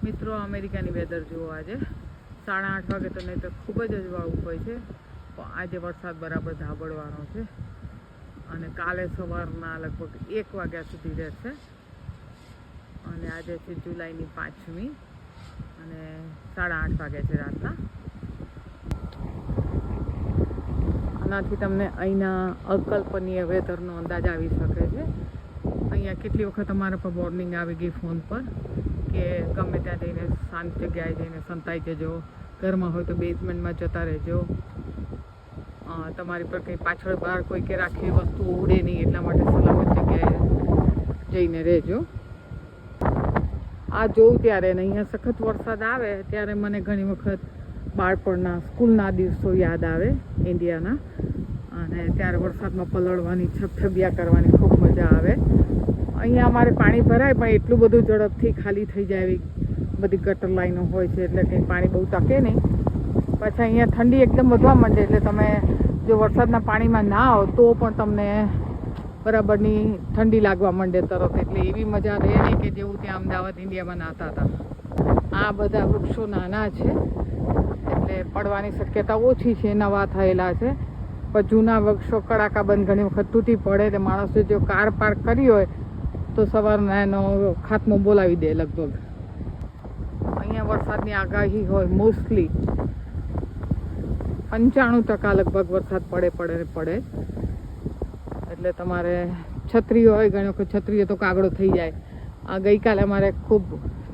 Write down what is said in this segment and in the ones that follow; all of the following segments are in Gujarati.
મિત્રો અમેરિકાની વેધર જુઓ આજે 8:30 વાગે તો નહીં તો ખૂબ જ અજવાળું હોય છે, પણ આજે વરસાદ બરાબર ધાબળવાનો છે અને કાલે સવારના લગભગ 1 વાગ્યા સુધી રહેશે. અને આજે છે જુલાઈની 5મી અને 8:30 વાગ્યા છે રાતના. આનાથી તમને અહીંના અકલ્પનીય વેધરનો અંદાજ આવી શકે છે. અહીંયા કેટલી વખત અમારા પર વોર્નિંગ આવી ગઈ ફોન પર કે ગમે ત્યાં જઈને શાંત જગ્યાએ જઈને સંતાઈ જજો, ઘરમાં હોય તો બેઝમેન્ટમાં જતા રહેજો, તમારી પર કંઈ પાછળ બહાર કોઈ કે રાખેલી વસ્તુ ઉડે નહીં એટલા માટે સલામત જગ્યાએ જઈને રહેજો. આ જોઉં ત્યારે ને અહીંયા સખત વરસાદ આવે ત્યારે મને ઘણી વખત બાળપણના સ્કૂલના દિવસો યાદ આવે ઇન્ડિયાના, અને ત્યારે વરસાદમાં પલળવાની, છબછબિયા કરવાની ખૂબ મજા આવે. અહીંયા અમારે પાણી ભરાય પણ એટલું બધું ઝડપથી ખાલી થઈ જાય એવી બધી ગટર લાઈનો હોય છે એટલે કંઈ પાણી બહુ ટકે નહીં. પછી અહીંયા ઠંડી એકદમ વધવા માંડે એટલે તમે જો વરસાદના પાણીમાં ના આવો તો પણ તમને બરાબરની ઠંડી લાગવા માંડે તરત, એટલે એવી મજા રહે નહીં કે જેવું ત્યાં અમદાવાદ ઇન્ડિયામાં નાહતા હતા. આ બધા વૃક્ષો નાના છે એટલે પડવાની શક્યતા ઓછી છે, નવા થયેલા છે. પણ જૂના વૃક્ષો કડાકા બંધ ઘણી વખત તૂટી પડે એટલે માણસે જો કાર પાર્ક કરી હોય તો સવારના એનો ખાત્મો બોલાવી દે લગભગ. અહીંયા વરસાદની આગાહી હોય મોસ્ટલી 95% લગભગ વરસાદ પડે એટલે તમારે છત્રી હોય, ઘણી વખત છત્રી તો કાગડો થઈ જાય. આ ગઈકાલે અમારે ખૂબ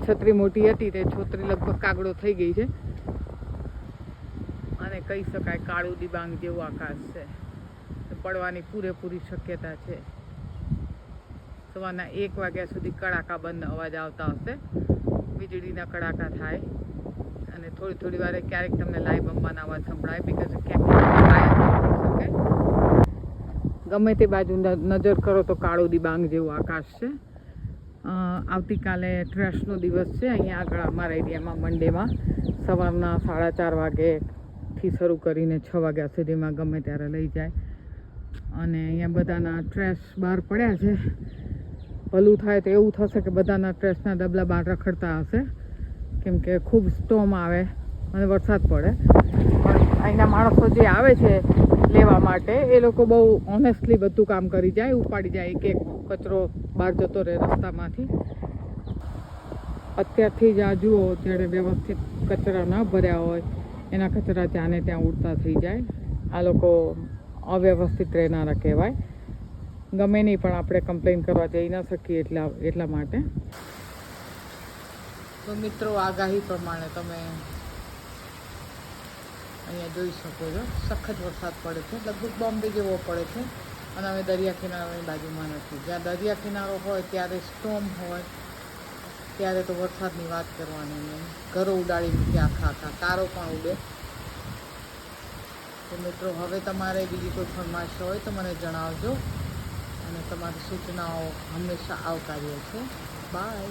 છત્રી મોટી હતી તે છત્રી લગભગ કાગડો થઈ ગઈ છે અને કહી શકાય કાળું ડિબાંગ જેવું આકાશ છે. પડવાની પૂરેપૂરી શક્યતા છે. સવારના 1 વાગ્યા સુધી કડાકા બંધ અવાજ આવતા હશે, વીજળીના કડાકા થાય અને થોડી વારે ક્યારેક તમને લાઈવ બંબાના અવાજ સંભળાય, બીકોઝ ક્યાંક ગમે તે બાજુ નજર કરો તો કાળું ડિબાંગ જેવું આકાશ છે. આવતીકાલે ટ્રેશનો દિવસ છે અહીંયા આગળ અમારા એરિયામાં મંડેમાં સવારના 4:30 વાગ્યાથી શરૂ કરીને 6 વાગ્યા સુધીમાં ગમે ત્યારે લઈ જાય. અને અહીંયા બધાના ટ્રેશ બહાર પડ્યા છે. ભલું થાય તો એવું થશે કે બધાના ટ્રેશના ડબલા બહાર રખડતા હશે, કેમ કે ખૂબ સ્ટોમ આવે અને વરસાદ પડે. પણ અહીંના માણસો જે આવે છે લેવા માટે એ લોકો બહુ ઓનેસ્ટલી બધું કામ કરી જાય, ઉપાડી જાય, એક કચરો બહાર જતો રહે રસ્તામાંથી. અત્યારથી જ આ જુઓ જ્યારે વ્યવસ્થિત કચરા ન ભર્યા હોય એના કચરા ત્યાં ને ત્યાં ઉડતા થઈ જાય. આ લોકો અવ્યવસ્થિત રહેનારા કહેવાય. ગમે નહીં પણ આપણે કમ્પ્લેન કરવા જઈ ન શકીએ એટલા માટે. તો મિત્રો આગાહી પ્રમાણે તમે અહીંયા જોઈ શકો છો સખત વરસાદ પડે છે, લગભગ બોમ્બે જેવો પડે છે. અને અમે દરિયા કિનારાની બાજુમાં નથી. જ્યાં દરિયા કિનારો હોય ત્યારે સ્ટોમ હોય ત્યારે તો વરસાદની વાત કરવાની નહીં, ઘરો ઉડાડી મૂકે આખા કારો પણ ઉડે. તો મિત્રો હવે તમારે બીજી કોઈ ફરમાઈશ હોય તો મને જણાવજો અને તમારી સૂચનાઓ હંમેશા આવકાર્ય છે. બાય.